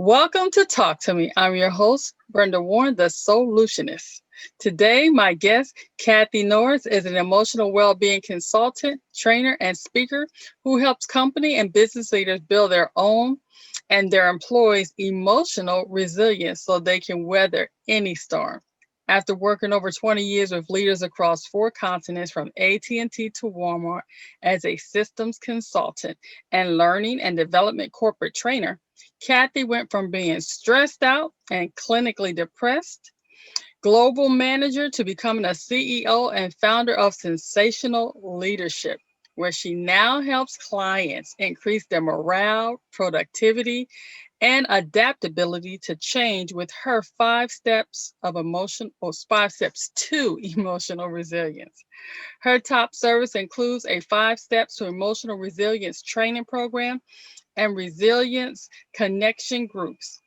Welcome to Talk to Me. I'm your host, Brenda Warren, the Soulutionist. Today, my guest, Cathy Norris, is an emotional well-being consultant, trainer, and speaker who helps company and business leaders build their own and their employees' emotional resilience so they can weather any storm. After working over 20 years with leaders across four continents from AT&T to Walmart as a systems consultant and learning and development corporate trainer, Cathy went from being stressed out and clinically depressed global manager to becoming a CEO and founder of Sensational Leadership, where she now helps clients increase their morale, productivity, and adaptability to change with her 5 steps of emotion or 5 steps to emotional resilience. Her top service includes a 5 steps to emotional resilience training program and resilience connection groups,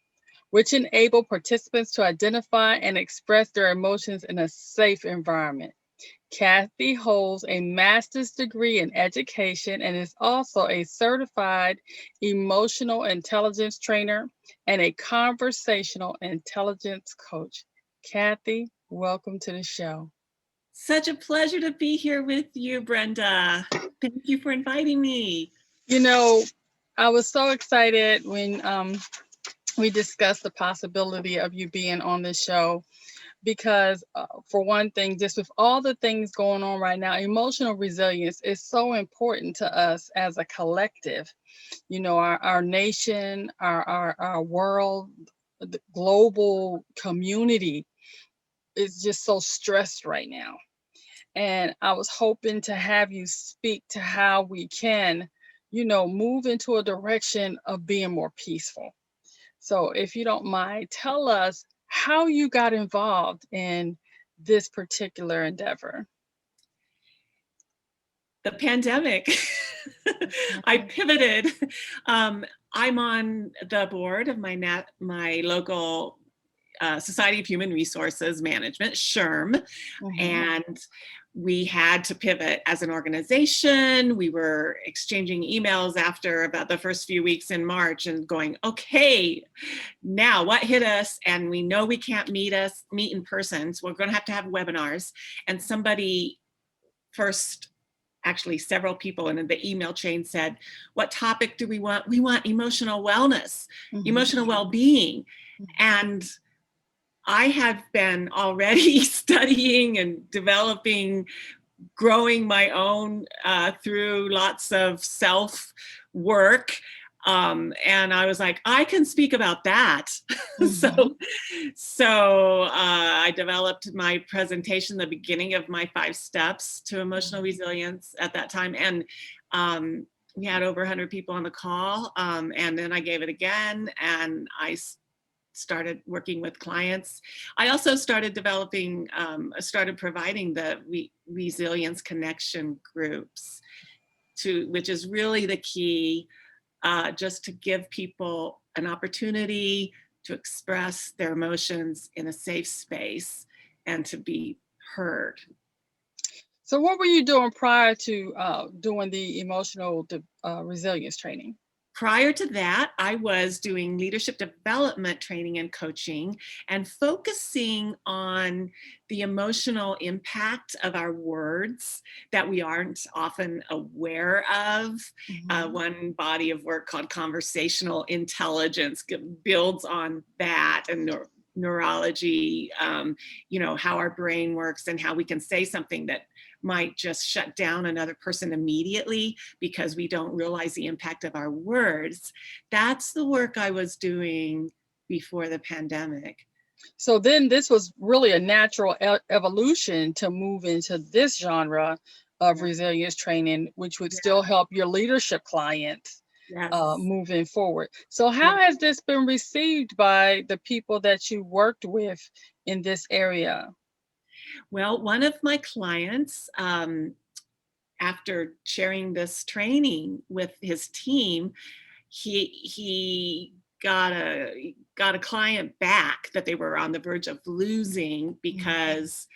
which enable participants to identify and express their emotions in a safe environment. Cathy holds a master's degree in education and is also a certified emotional intelligence trainer and a conversational intelligence coach. Cathy, welcome to the show. Such a pleasure to be here with you, Brenda. Thank you for inviting me. You know, I was so excited when we discussed the possibility of you being on this show because, for one thing, just with all the things going on right now, emotional resilience is so important to us as a collective. You know, our nation, our world, the global community is just so stressed right now. And I was hoping to have you speak to how we can, move into a direction of being more peaceful. So, if you don't mind, tell us how you got involved in this particular endeavor. The pandemic, I Mhm. pivoted. I'm on the board of my local Society of Human Resources Management, SHRM, Mhm. and we had to pivot as an organization. We were exchanging emails after about the first few weeks in March and going, okay, now what hit us? And we know we can't meet in person, so we're going to have webinars. And somebody first, actually several people in the email chain said, what topic do we want? We want emotional wellness, Mhm. emotional well-being. And I have been already studying and developing, growing my own through lots of self work. And I was like, I can speak about that. so, Mhm. so I developed my presentation, the beginning of my 5 steps to emotional resilience at that time. And we had over 100 people on the call. And then I gave it again, and I started working with clients. I also started started providing the resilience connection groups, which is really the key, just to give people an opportunity to express their emotions in a safe space and to be heard. So, what were you doing prior to doing the resilience training? Prior to that, I was doing leadership development training and coaching and focusing on the emotional impact of our words that we aren't often aware of. Mhm. One body of work called conversational intelligence builds on that, and neurology, how our brain works and how we can say something that might just shut down another person immediately because we don't realize the impact of our words. That's the work I was doing before the pandemic. So then this was really a natural evolution to move into this genre of Yeah. resilience training, which would Yeah. still help your leadership clients Yes. moving forward. So, Yeah. how has this been received by the people that you worked with in this area? Well, one of my clients, after sharing this training with his team, he got a client back that they were on the verge of losing because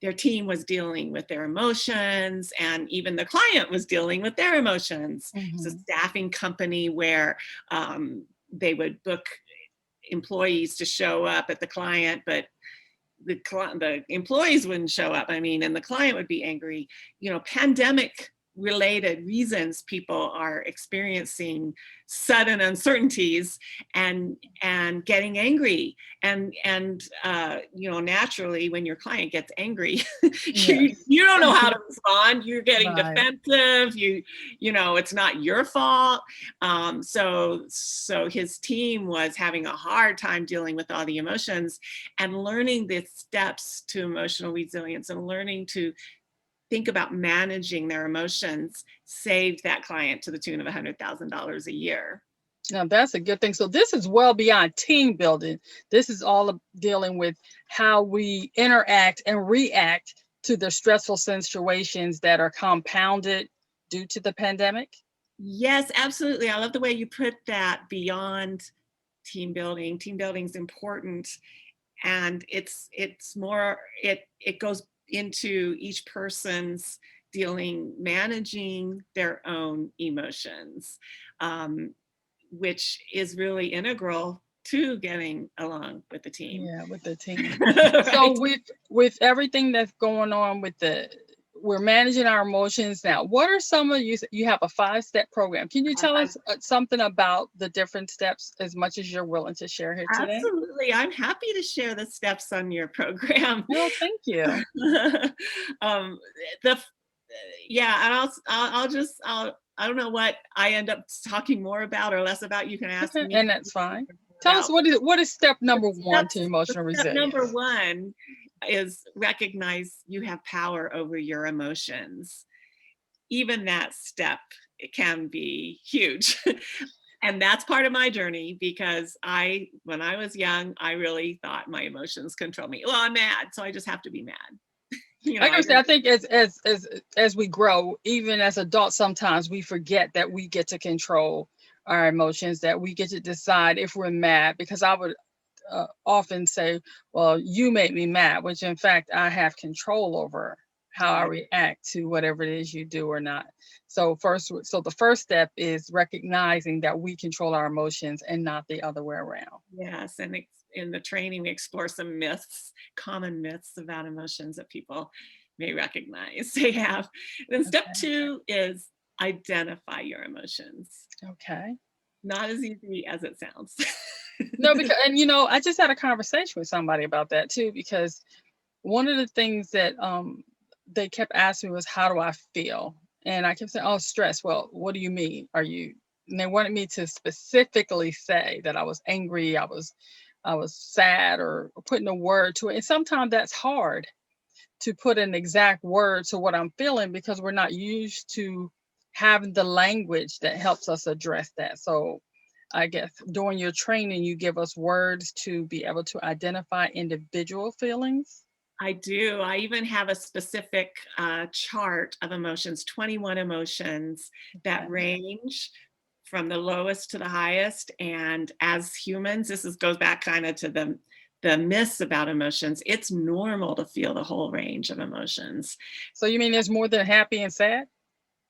their team was dealing with their emotions, and even the client was dealing with their emotions. It's a Mhm. staffing company where they would book employees to show up at the client, but the employees wouldn't show up. I mean, and the client would be angry. You know, pandemic related reasons people are experiencing sudden uncertainties and getting angry, and you know, naturally when your client gets angry, Yes. you don't know how to respond. You're getting Right. defensive. You know, it's not your fault. So his team was having a hard time dealing with all the emotions and learning the steps to emotional resilience and learning to think about managing their emotions saved that client to the tune of $100,000 a year. Now that's a good thing. So this is well beyond team building. This is all dealing with how we interact and react to the stressful situations that are compounded due to the pandemic. Yes, absolutely. I love the way you put that, beyond team building. Team building is important, and it's more, it goes into each person's managing their own emotions, which is really integral to getting along with the team. Yeah, with the team. Right? So with everything that's going on with we're managing our emotions now. What are some of you have a 5-step program? Can you tell us something about the different steps as much as you're willing to share here today? Absolutely. I'm happy to share the steps on your program. Well, thank you. um, the yeah, and I don't know what I end up talking more about or less about. You can ask Okay, me and that's fine. Tell us about. what is step number one to The emotional step number resilience? one is recognize you have power over your emotions. Even that step, it can be huge. And that's part of my journey, because when I was young, I really thought my emotions control me. Well, I'm mad, so I just have to be mad. You know, Like I said, I think as we grow, even as adults, sometimes we forget that we get to control our emotions, that we get to decide if we're mad. Because I would often say, well, you make me mad, which in fact I have control over how I right. react to whatever it is you do or not. So the first step is recognizing that we control our emotions and not the other way around. Yes, and in the training, we explore some common myths about emotions that people may recognize they have. Then step Okay. 2 is identify your emotions. Okay. Not as easy as it sounds. No, because I just had a conversation with somebody about that too, because one of the things that they kept asking me was, how do I feel? And I kept saying, oh, stress. Well, what do you mean? And they wanted me to specifically say that I was angry, I was sad, or putting a word to it. And sometimes that's hard to put an exact word to what I'm feeling, because we're not used to having the language that helps us address that. So I guess during your training, you give us words to be able to identify individual feelings. I do. I even have a specific chart of emotions, 21 emotions that Okay. range from the lowest to the highest. And as humans, goes back kind of to the myths about emotions. It's normal to feel the whole range of emotions. So you mean there's more than happy and sad?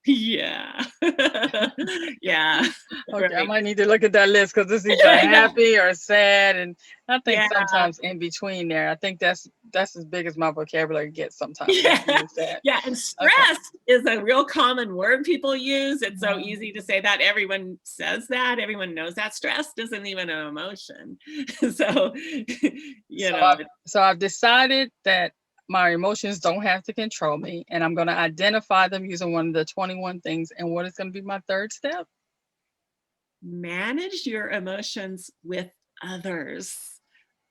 Yeah. Yeah. Okay, I Right. might need to look at that list, because it's either I know. happy or sad, and I think Yeah. sometimes in between there. I think that's as big as my vocabulary gets sometimes. Happy Yeah. and sad. Yeah. And Okay. stress is a real common word people use. It's so Mhm. easy to say that. Everyone says that. Everyone knows that. Stress isn't even an emotion. So, you So know, I've decided that my emotions don't have to control me, and I'm going to identify them using one of the 21 things. And what is going to be my third step? manage your emotions with others.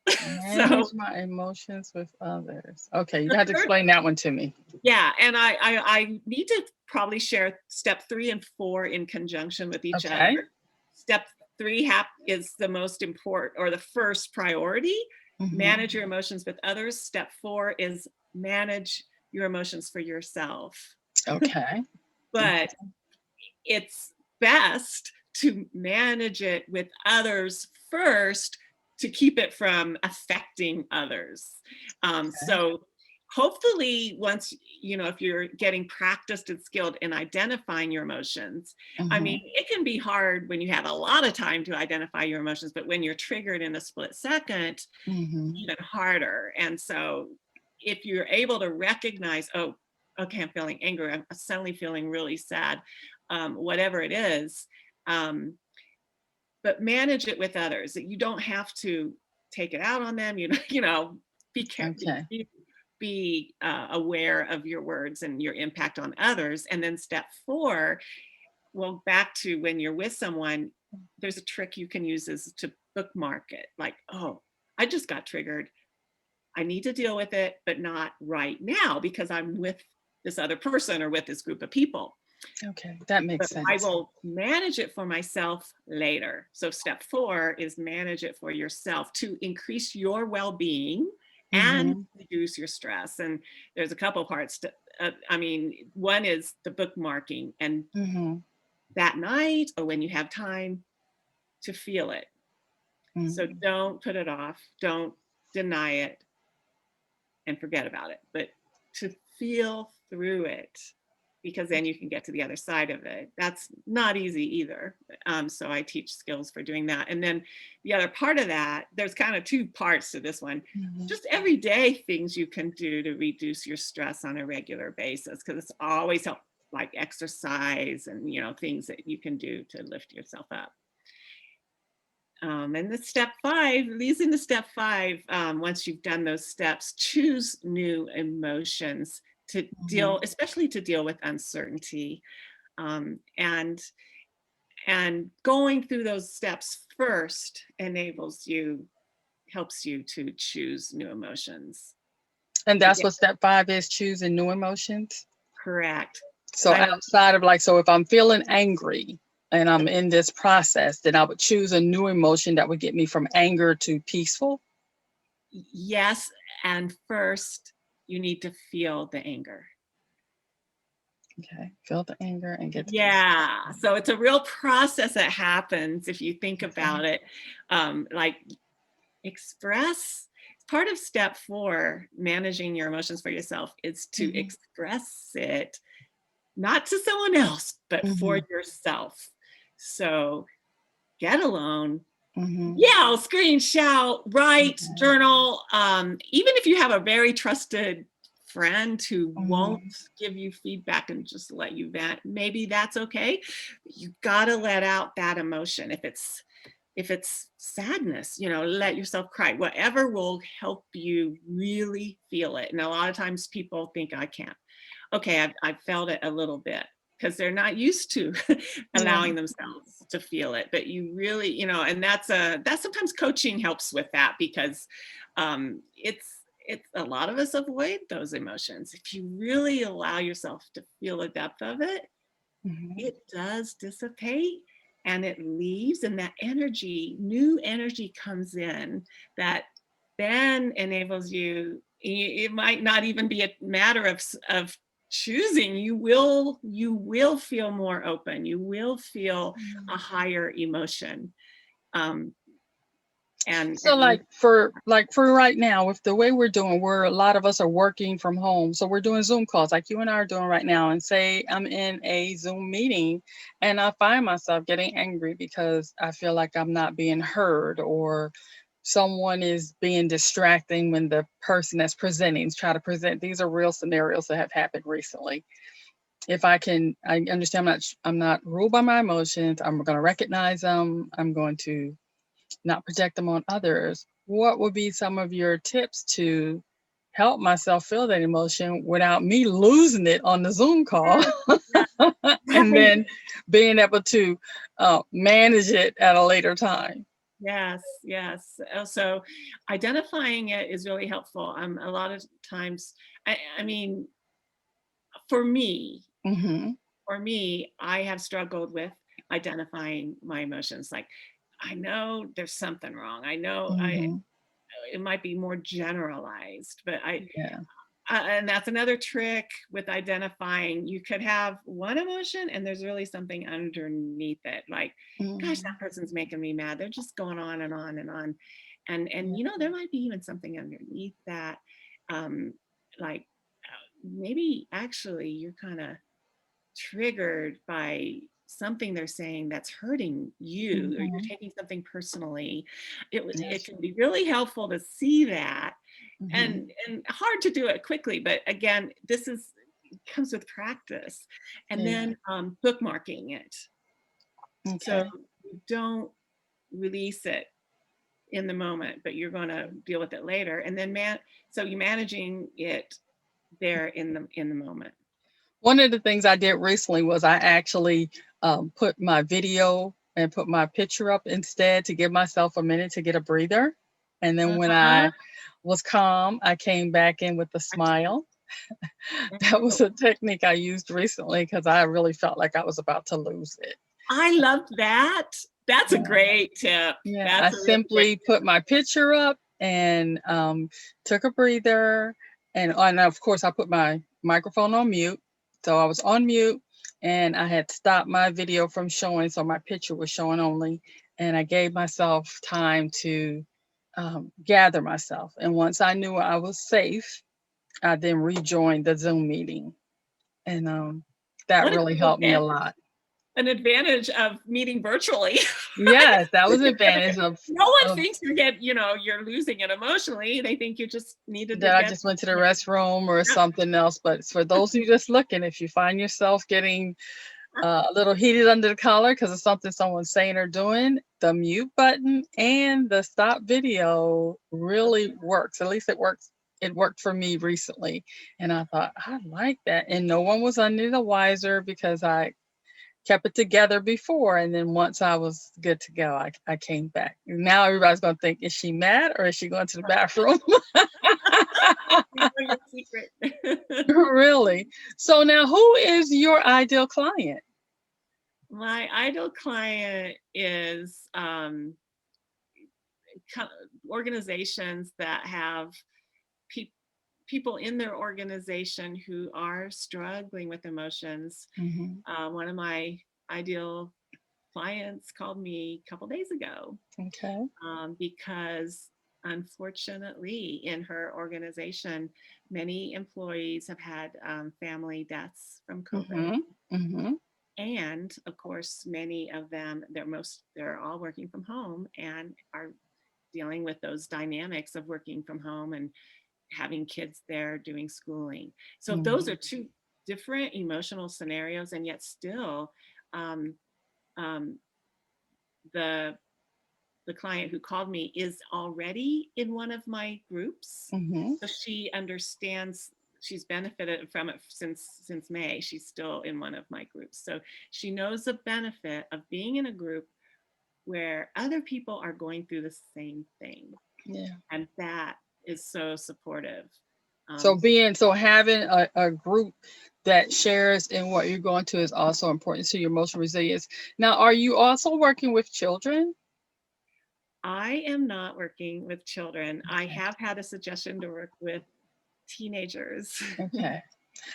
So, Manage my emotions with others. Okay, you got to explain that one to me. yeah, and I need to probably share step 3 and 4 in conjunction with each other. Okay. Step 3 is the most important, or the first priority. Mhm. Manage your emotions with others. Step 4 is manage your emotions for yourself. Okay. But it's best to manage it with others first to keep it from affecting others. Okay. So hopefully once, if you're getting practiced and skilled in identifying your emotions, I mean, it can be hard when you have a lot of time to identify your emotions, but when you're triggered in a split second, even harder. And so if you're able to recognize, oh, okay, I'm feeling angry, I'm suddenly feeling really sad, whatever it is, but manage it with others. You don't have to take it out on them. Be careful. Okay. Be aware of your words and your impact on others. And then step 4, well, back to when you're with someone, there's a trick you can use is to bookmark it. Like, oh, I just got triggered. I need to deal with it, but not right now because I'm with this other person or with this group of people. Okay, that makes But sense. I will manage it for myself later. So step 4 is manage it for yourself to increase your well-being and reduce your stress. And there's a couple parts to, one is the bookmarking, and that night or when you have time to feel it. So don't put it off, don't deny it and forget about it, but to feel through it, because then you can get to the other side of it. That's not easy either. So I teach skills for doing that. And then the other part of that, there's kind of 2 parts to this one. Just everyday things you can do to reduce your stress on a regular basis, because it's always help, like exercise and, things that you can do to lift yourself up. And the step 5 leads into step 5. Once you've done those steps, choose new emotions to deal, especially to deal with uncertainty. And going through those steps first helps you to choose new emotions. And that's what step 5 is, choosing new emotions? Correct. So outside of so if I'm feeling angry and I'm in this process, then I would choose a new emotion that would get me from anger to peaceful? Yes. And first, you need to feel the anger. Okay, feel the anger and get So it's a real process that happens if you think about it. Like express, part of step 4, managing your emotions for yourself, is to express it, not to someone else, but for yourself. So get alone, yell, scream, shout, write, journal. Even if you have a very trusted friend who won't give you feedback and just let you vent, maybe that's okay. You gotta let out that emotion. If it's sadness, let yourself cry. Whatever will help you really feel it. And a lot of times people think, I can't. Okay, I've felt it a little bit, because they're not used to allowing themselves to feel it. But you really, and that's sometimes coaching helps with that, because it's a lot of us avoid those emotions. If you really allow yourself to feel the depth of it, it does dissipate and it leaves, and that energy, new energy comes in that then enables you. It might not even be a matter of choosing. You will feel more open. You will feel a higher emotion. So for right now, with the way we're doing, a lot of us are working from home. So we're doing Zoom calls like you and I are doing right now. And say I'm in a Zoom meeting and I find myself getting angry because I feel like I'm not being heard, or someone is being distracting when the person that's presenting is trying to present. These are real scenarios that have happened recently. If I understand I'm not ruled by my emotions. I'm going to recognize them. I'm going to not project them on others. What would be some of your tips to help myself feel that emotion without me losing it on the Zoom call and then being able to manage it at a later time? Yes. So identifying it is really helpful. A lot of times, I mean, for me, I have struggled with identifying my emotions. Like, I know there's something wrong. I know it might be more generalized, but and that's another trick with identifying. You could have one emotion and there's really something underneath it. Like, gosh, that person's making me mad. They're just going on and on and on. And there might be even something underneath that. like maybe actually you're kind of triggered by something they're saying that's hurting you, or you're Mhm. taking something personally. It Yes. can be really helpful to see that, Mhm. and hard to do it quickly. But again, this is comes with practice, and Yeah. then bookmarking it so Okay. you don't release it in the moment, but you're going to deal with it later. And then so you're managing it there in the moment. One of the things I did recently was I actually put my video and put my picture up instead to give myself a minute to get a breather. And then when Uh-huh. I was calm, I came back in with a smile. That was a technique I used recently because I really felt like I was about to lose it. I love that. That's a Yeah. great tip. Yeah, I That's a really great simply put my picture up and took a breather. And of course, I put my microphone on mute. So I was on mute and I had stopped my video from showing. So my picture was showing only. And I gave myself time to gather myself. And once I knew I was safe, I then rejoined the Zoom meeting. And that what a really cool helped me a lot. an advantage of meeting virtually. Yes, that was an advantage No one of thinks you're losing it emotionally. They think you just needed to that I get, just went to the you know, restroom or yeah. something else. But for those of you just looking, if you find yourself getting a little heated under the collar because of something someone's saying or doing, the mute button and the stop video really works. At least it works. It worked for me recently. And I thought, I like that. And no one was any the wiser because I kept it together before. And then once I was good to go, I came back. Now everybody's going to think, is she mad or is she going to the bathroom? You know your secret. Really? So now who is your ideal client? My ideal client is co- organizations that have pe- people in their organization who are struggling with emotions. Mhm. One of my ideal clients called me a couple days ago Okay. because unfortunately in her organization many employees have had family deaths from COVID, Mhm. Mhm. and of course many of them they're all working from home and are dealing with those dynamics of working from home and having kids there doing schooling. So those are Mhm. two different emotional scenarios, and yet still um, um, the the client who called me is already in one of my groups, Mhm. so she understands. She's benefited from it since May. She's still in one of my groups, so she knows the benefit of being in a group where other people are going through the same thing, Yeah. and that is so supportive. So um, having a group that shares in what you're going to is also important to your emotional resilience. Now, are you also working with children? I am not working with children. I Okay. have had a suggestion to work with teenagers. Okay.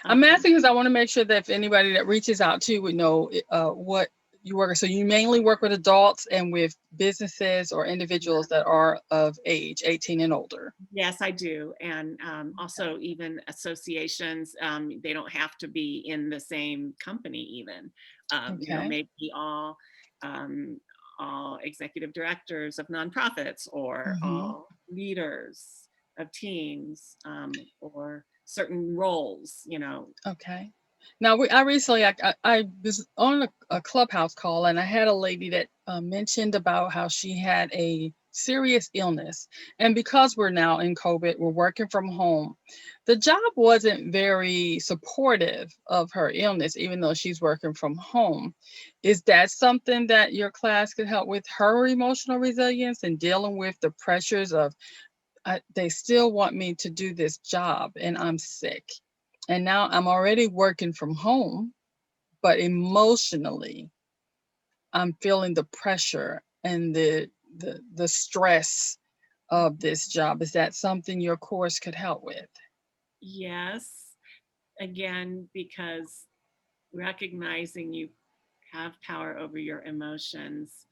I'm um, asking because I want to make sure that if anybody that reaches out to you would know what you work. So you mainly work with adults and with businesses or individuals that are of age, 18 and older. yes, I do. And also even associations, they don't have to be in the same company even. Okay. Maybe um, all executive directors of nonprofits, or Hmm. all leaders of teams, or certain roles. Okay. Now, I recently I was on a clubhouse call and I had a lady that mentioned about how she had a serious illness, and because we're now in COVID, we're working from home. The job wasn't very supportive of her illness, even though she's working from home. Is that something that your class could help with her emotional resilience and dealing with the pressures of they still want me to do this job and I'm sick. And now I'm already working from home, but emotionally, I'm feeling the pressure and the stress of this job. Is that something your course could help with? Yes, again, because recognizing you have power over your emotions,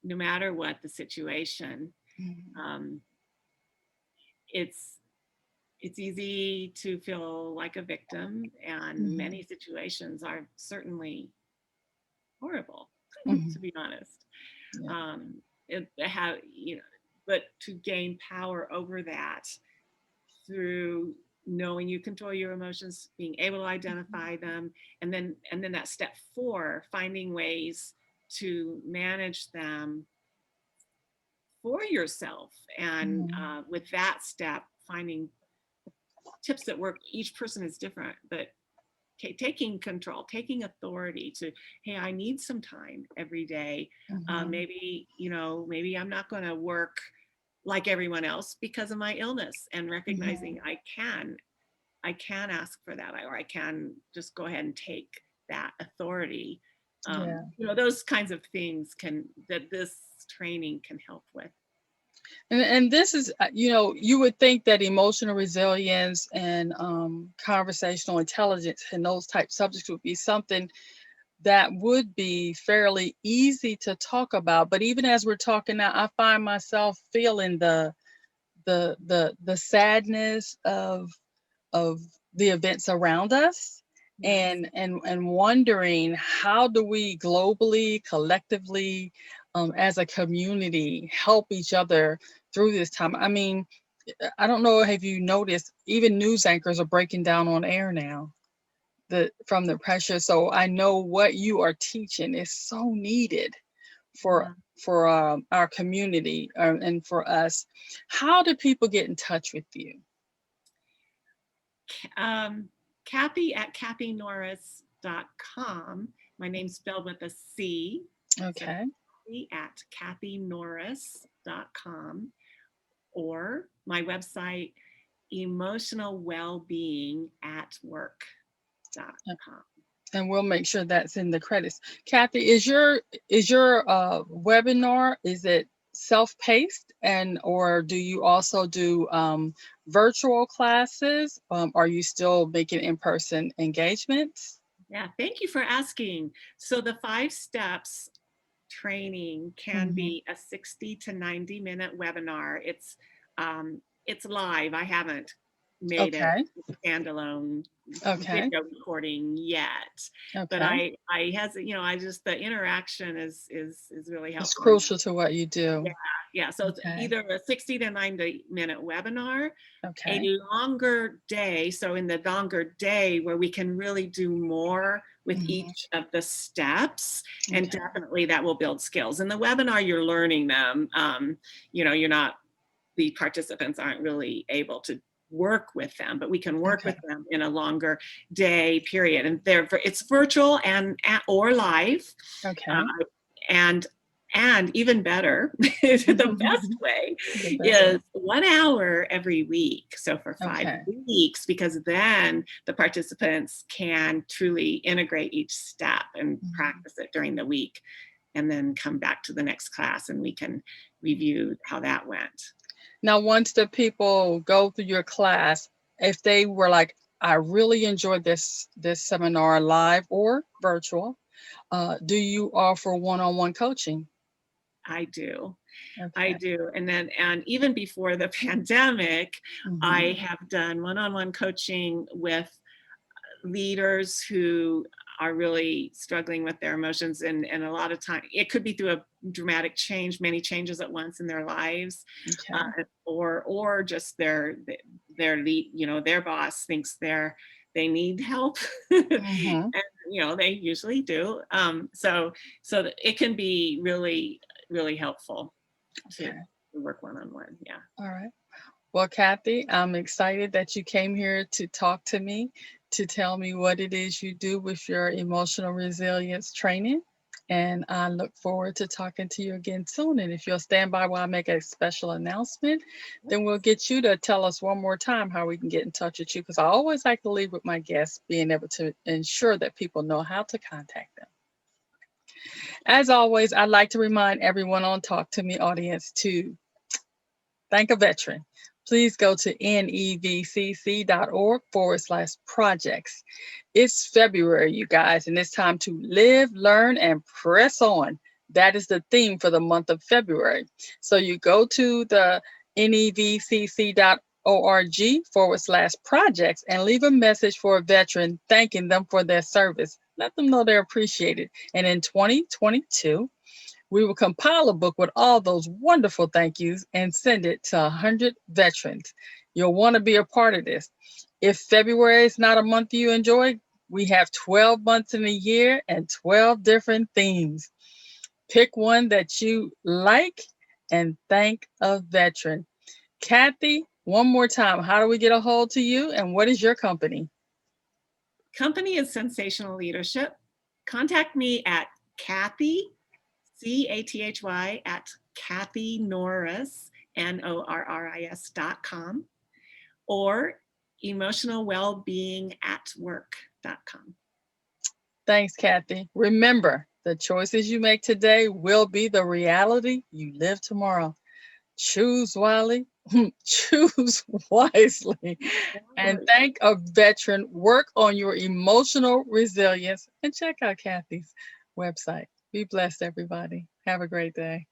no matter what the situation. Mhm. Um, it's it's easy to feel like a victim, and many situations are certainly horrible, to be honest. Yeah. How, but to gain power over that through knowing you control your emotions, being able to identify them, and then that step 4, finding ways to manage them for yourself, and with that step, finding tips that work. Each person is different, but taking control, taking authority to, hey, I need some time every day. Maybe, maybe I'm not going to work like everyone else because of my illness, and recognizing I can ask for that, or I can just go ahead and take that authority. Yeah. Those kinds of things that this training can help with. And this is, you would think that emotional resilience and conversational intelligence and those type subjects would be something that would be fairly easy to talk about. But even as we're talking now, I find myself feeling the sadness of the events around us, Yes. and wondering, how do we globally, collectively, as a community, help each other through this time. I mean, I don't know, have you noticed, even news anchors are breaking down on air now, from the pressure. So I know what you are teaching is so needed for Yeah. our community, and for us. How do people get in touch with you? Cathy at cathynorris.com. My name's spelled with a C. So Okay. Cathy at cathynorris.com, or my website, emotionalwellbeingatwork.com. And we'll make sure that's in the credits. Cathy, is your webinar, is it self-paced, and or do you also do virtual classes? Are you still making in-person engagements? Yeah, thank you for asking. So the 5 steps training can Hmm. be a 60 to 90-minute webinar. It's live. I haven't made it Okay. a standalone Okay. video recording yet, but Okay. I has, I just, the interaction is really It's helpful. And crucial to what you yeah, do. yeah. So it's Okay. either a 60 to 90-minute webinar, a Okay. longer day. So in the longer day, where we can really do more with Hmm. each of the steps, and Okay. definitely that will build skills. In the webinar, you're learning them. You're not, the participants aren't really able to work with them, but we can work Okay. with them in a longer day period. And it's virtual and or live. Uh, Okay. and and even better, the best way The best way. is 1 hour every week. So for 5 weeks, because then the participants can truly integrate each step and Mhm. practice it during the week, and then come back to the next class and we can review how that went. Now, once the people go through your class, if they were like, I really enjoyed this seminar, live or virtual, do you offer one-on-one coaching? I do. I Okay. do. And even before the pandemic, Hmm. I have done one-on-one coaching with leaders who are really struggling with their emotions, and a lot of time it could be through a dramatic change, many changes at once in their lives, Okay. or just their lead, their boss thinks they need help. And Hmm. they usually do. So that it can be really, really helpful to Okay. work one-on-one. Yeah. All right. Well, Cathy, I'm excited that you came here to talk to me, to tell me what it is you do with your emotional resilience training. And I look forward to talking to you again soon. And if you'll stand by while I make a special announcement, then we'll get you to tell us one more time how we can get in touch with you. Because I always like to leave with my guests being able to ensure that people know how to contact them. As always, I'd like to remind everyone on Talk to Me audience to thank a veteran. Please go to nevcc.org/projects. It's February, you guys, and it's time to live, learn, and press on. That is the theme for the month of February. So you go to the nevcc.org AT&T.org/projects and leave a message for a veteran thanking them for their service. Let them know they're appreciated. And in 2022, we will compile a book with all those wonderful thank yous and send it to 100 veterans. You'll want to be a part of this. If February is not a month you enjoy, we have 12 months in a year and 12 different themes. Pick one that you like and thank a veteran. Cathy, one more time, how do we get a hold to you and what is your company? Company is Sensational Leadership. Contact me at Cathy, Cathy, at Cathy Norris, NORRIS.com, or emotionalwellbeingatwork.com. Thanks, Cathy. Remember, the choices you make today will be the reality you live tomorrow. Choose choose wisely, and thank a veteran. Work on your emotional resilience and check out Cathy's website. Be blessed, everybody. Have a great day.